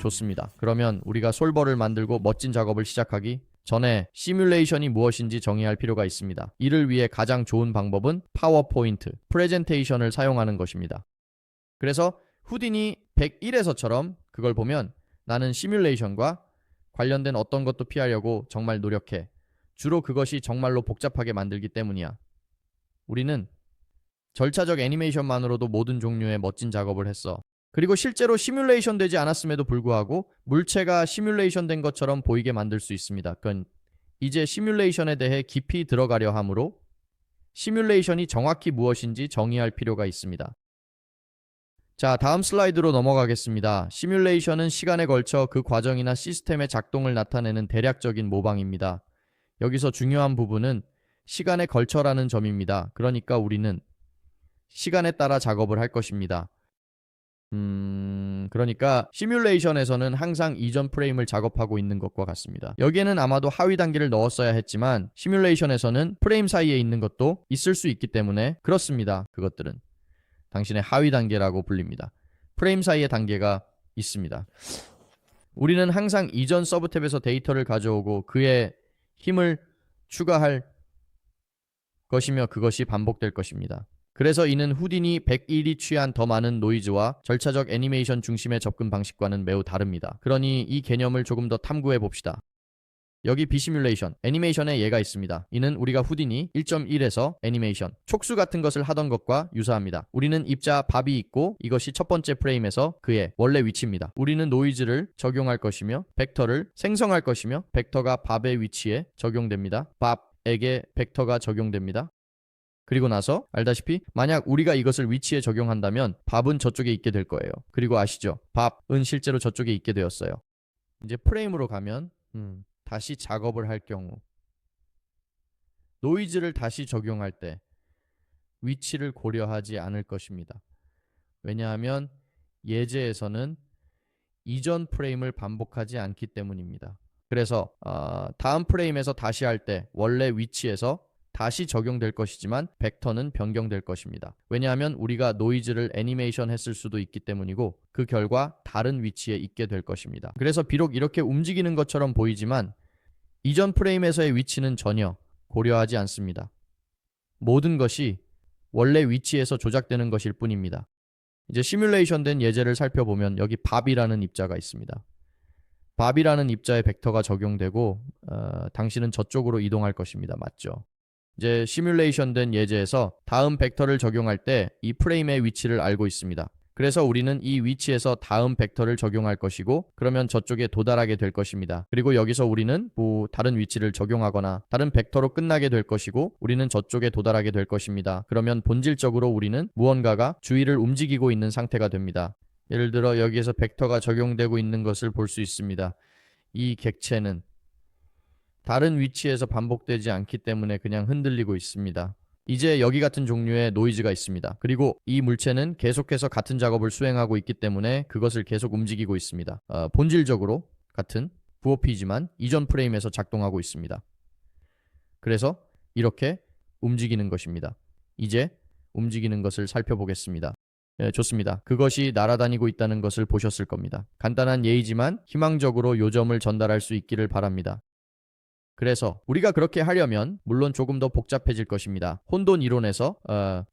좋습니다. 그러면 우리가 솔버를 만들고 멋진 작업을 시작하기 전에 시뮬레이션이 무엇인지 정의할 필요가 있습니다. 이를 위해 가장 좋은 방법은 파워포인트, 프레젠테이션을 사용하는 것입니다. 그래서 후디니 101에서처럼 그걸 보면 나는 시뮬레이션과 관련된 어떤 것도 피하려고 정말 노력해. 주로 그것이 정말로 복잡하게 만들기 때문이야. 우리는 절차적 애니메이션만으로도 모든 종류의 멋진 작업을 했어. 그리고 실제로 시뮬레이션 되지 않았음에도 불구하고 물체가 시뮬레이션 된 것처럼 보이게 만들 수 있습니다. 그건 이제 시뮬레이션에 대해 깊이 들어가려 하므로 시뮬레이션이 정확히 무엇인지 정의할 필요가 있습니다. 자, 다음 슬라이드로 넘어가겠습니다. 시뮬레이션은 시간에 걸쳐 그 과정이나 시스템의 작동을 나타내는 대략적인 모방입니다. 여기서 중요한 부분은 시간에 걸쳐라는 점입니다. 그러니까 우리는 시간에 따라 작업을 할 것입니다. 그러니까 시뮬레이션에서는 항상 이전 프레임을 작업하고 있는 것과 같습니다. 여기에는 아마도 하위 단계를 넣었어야 했지만 시뮬레이션에서는 프레임 사이에 있는 것도 있을 수 있기 때문에 그렇습니다. 그것들은 당신의 하위 단계라고 불립니다. 프레임 사이에 단계가 있습니다. 우리는 항상 이전 서브탭에서 데이터를 가져오고 그의 힘을 추가할 것이며 그것이 반복될 것입니다. 그래서 이는 후디니 101이 취한 더 많은 노이즈와 절차적 애니메이션 중심의 접근 방식과는 매우 다릅니다. 그러니 이 개념을 조금 더 탐구해 봅시다. 여기 비시뮬레이션, 애니메이션의 예가 있습니다. 이는 우리가 후디니 1.1에서 애니메이션, 촉수 같은 것을 하던 것과 유사합니다. 우리는 입자 밥이 있고 이것이 첫 번째 프레임에서 그의 원래 위치입니다. 우리는 노이즈를 적용할 것이며 벡터를 생성할 것이며 벡터가 밥의 위치에 적용됩니다. 밥에게 벡터가 적용됩니다. 그리고 나서 알다시피 만약 우리가 이것을 위치에 적용한다면 밥은 저쪽에 있게 될 거예요. 그리고 아시죠? 밥은 실제로 저쪽에 있게 되었어요. 이제 프레임으로 가면 다시 작업을 할 경우 노이즈를 다시 적용할 때 위치를 고려하지 않을 것입니다. 왜냐하면 예제에서는 이전 프레임을 반복하지 않기 때문입니다. 그래서 다음 프레임에서 다시 할 때 원래 위치에서 다시 적용될 것이지만 벡터는 변경될 것입니다. 왜냐하면 우리가 노이즈를 애니메이션 했을 수도 있기 때문이고 그 결과 다른 위치에 있게 될 것입니다. 그래서 비록 이렇게 움직이는 것처럼 보이지만 이전 프레임에서의 위치는 전혀 고려하지 않습니다. 모든 것이 원래 위치에서 조작되는 것일 뿐입니다. 이제 시뮬레이션 된 예제를 살펴보면 여기 밥이라는 입자가 있습니다. 밥이라는 입자에 벡터가 적용되고 당신은 저쪽으로 이동할 것입니다. 맞죠? 이제 시뮬레이션 된 예제에서 다음 벡터를 적용할 때 이 프레임의 위치를 알고 있습니다. 그래서 우리는 이 위치에서 다음 벡터를 적용할 것이고 그러면 저쪽에 도달하게 될 것입니다. 그리고 여기서 우리는 다른 위치를 적용하거나 다른 벡터로 끝나게 될 것이고 우리는 저쪽에 도달하게 될 것입니다. 그러면 본질적으로 우리는 무언가가 주위를 움직이고 있는 상태가 됩니다. 예를 들어 여기에서 벡터가 적용되고 있는 것을 볼 수 있습니다. 이 객체는 다른 위치에서 반복되지 않기 때문에 그냥 흔들리고 있습니다. 이제 여기 같은 종류의 노이즈가 있습니다. 그리고 이 물체는 계속해서 같은 작업을 수행하고 있기 때문에 그것을 계속 움직이고 있습니다. 본질적으로 같은 부호피지만 이전 프레임에서 작동하고 있습니다. 그래서 이렇게 움직이는 것입니다. 이제 움직이는 것을 살펴보겠습니다. 좋습니다. 그것이 날아다니고 있다는 것을 보셨을 겁니다. 간단한 예이지만 희망적으로 요점을 전달할 수 있기를 바랍니다. 그래서 우리가 그렇게 하려면 물론 조금 더 복잡해질 것입니다. 혼돈 이론에서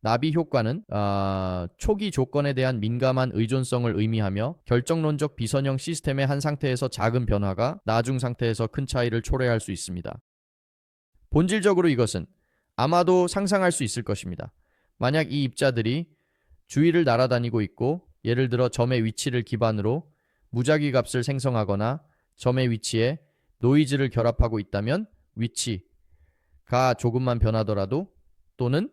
나비 효과는 초기 조건에 대한 민감한 의존성을 의미하며 결정론적 비선형 시스템의 한 상태에서 작은 변화가 나중 상태에서 큰 차이를 초래할 수 있습니다. 본질적으로 이것은 아마도 상상할 수 있을 것입니다. 만약 이 입자들이 주위를 날아다니고 있고 예를 들어 점의 위치를 기반으로 무작위 값을 생성하거나 점의 위치에 노이즈를 결합하고 있다면 위치가 조금만 변하더라도 또는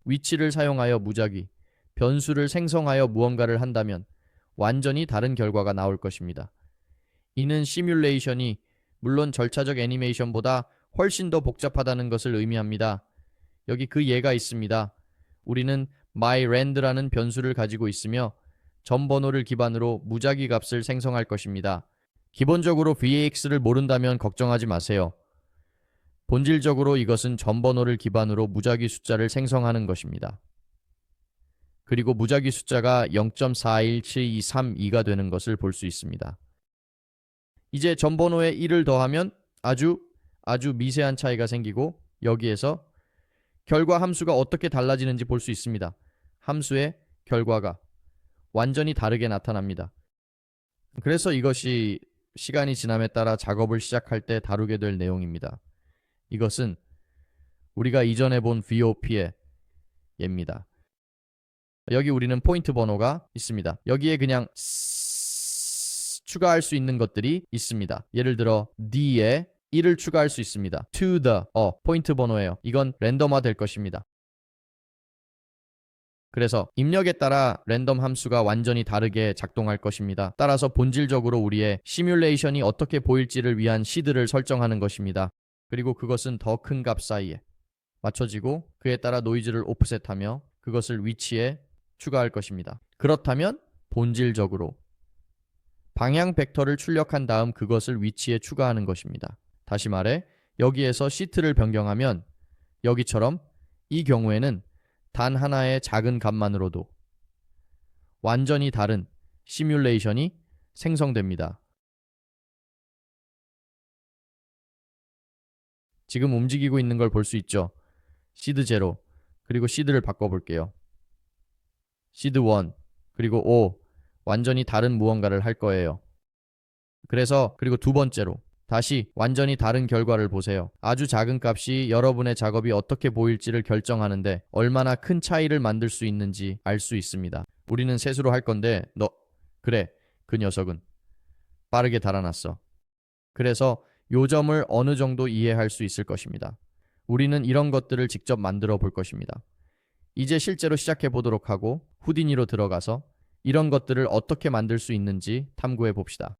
위치를 사용하여 무작위, 변수를 생성하여 무언가를 한다면 완전히 다른 결과가 나올 것입니다. 이는 시뮬레이션이 물론 절차적 애니메이션보다 훨씬 더 복잡하다는 것을 의미합니다. 여기 그 예가 있습니다. 우리는 myRand라는 변수를 가지고 있으며 점 번호를 기반으로 무작위 값을 생성할 것입니다. 기본적으로 VAX를 모른다면 걱정하지 마세요. 본질적으로 이것은 점 번호를 기반으로 무작위 숫자를 생성하는 것입니다. 그리고 무작위 숫자가 0.417232가 되는 것을 볼 수 있습니다. 이제 전번호에 1을 더하면 아주 미세한 차이가 생기고 여기에서 결과 함수가 어떻게 달라지는지 볼 수 있습니다. 함수의 결과가 완전히 다르게 나타납니다. 그래서 이것이 시간이 지남에 따라 작업을 시작할 때 다루게 될 내용입니다. 이것은 우리가 이전에 본 VOP의 예입니다. 여기 우리는 포인트 번호가 있습니다. 여기에 그냥 추가할 수 있는 것들이 있습니다. 예를 들어 D에 1을 추가할 수 있습니다. to the 포인트 번호예요. 이건 랜덤화 될 것입니다. 그래서 입력에 따라 랜덤 함수가 완전히 다르게 작동할 것입니다. 따라서 본질적으로 우리의 시뮬레이션이 어떻게 보일지를 위한 시드를 설정하는 것입니다. 그리고 그것은 더 큰 값 사이에 맞춰지고 그에 따라 노이즈를 오프셋하며 그것을 위치에 추가할 것입니다. 그렇다면 본질적으로 방향 벡터를 출력한 다음 그것을 위치에 추가하는 것입니다. 다시 말해 여기에서 시트를 변경하면 여기처럼 이 경우에는 단 하나의 작은 값만으로도 완전히 다른 시뮬레이션이 생성됩니다. 지금 움직이고 있는 걸 볼 수 있죠. 시드 0 그리고 시드를 바꿔볼게요. 시드 1 그리고 5 완전히 다른 무언가를 할 거예요. 그리고 두 번째로 다시 완전히 다른 결과를 보세요. 아주 작은 값이 여러분의 작업이 어떻게 보일지를 결정하는데 얼마나 큰 차이를 만들 수 있는지 알 수 있습니다. 우리는 셋으로 할 건데 그래, 그 녀석은 빠르게 달아났어. 그래서 요 점을 어느 정도 이해할 수 있을 것입니다. 우리는 이런 것들을 직접 만들어 볼 것입니다. 이제 실제로 시작해 보도록 하고 후디니로 들어가서 이런 것들을 어떻게 만들 수 있는지 탐구해 봅시다.